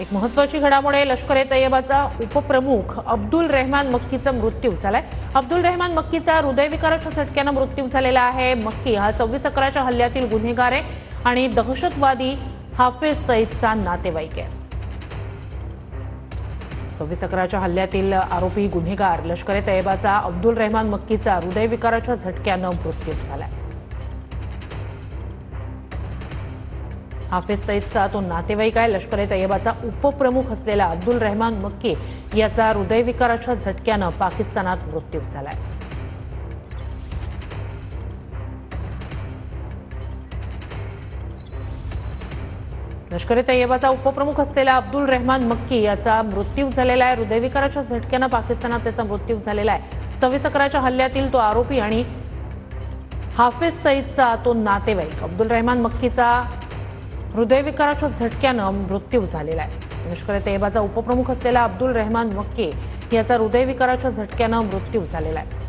एक महत्त्वाची घडामोड लष्कर-ए-तैयबाचा उपप्रमुख अब्दुल रहमान मक्कीचा मृत्यू झालाय। अब्दुल रहमान मक्कीचा हृदयविकाराच्या झटक्याने मृत्यू झालेला आहे। मक्की हा 26/11च्या हल्ल्यातील गुन्हेगार आहे आणि दहशतवादी हाफिज सईदचा नातेवाईक आहे। 26/11च्या हल्ल्यातील आरोपी गुन्हेगार लष्कर-ए-तैयबाचा अब्दुल रहमान मक्कीचा हृदयविकाराच्या झटक्याने मृत्यू झालाय। हाफिज सईदचा तो नातेवाईक आहे। लष्कर-ए-तैयबाचा उपप्रमुख असलेला अब्दुल रहमान मक्की याचा हृदयविकाराच्या झटक्याने पाकिस्तानात मृत्यू झालाय। लष्कर-ए-तैयबाचा उपप्रमुख असलेला अब्दुल रहमान मक्की याचा मृत्यू झालेला आहे। हृदयविकाराच्या झटक्याने पाकिस्तानात त्याचा मृत्यू झालेला आहे। 26/11च्या हल्ल्यातील तो आरोपी आणि हाफिज सईदचा तो नातेवाईक अब्दुल रहमान मक्कीचा हृदयविकाराच्या झटक्याने मृत्यू झालेला आहे। लष्कर-ए-तैयबाचा उपप्रमुख असलेला अब्दुल रहमान मक्की याचा हृदयविकाराच्या झटक्याने मृत्यू झालेला आहे।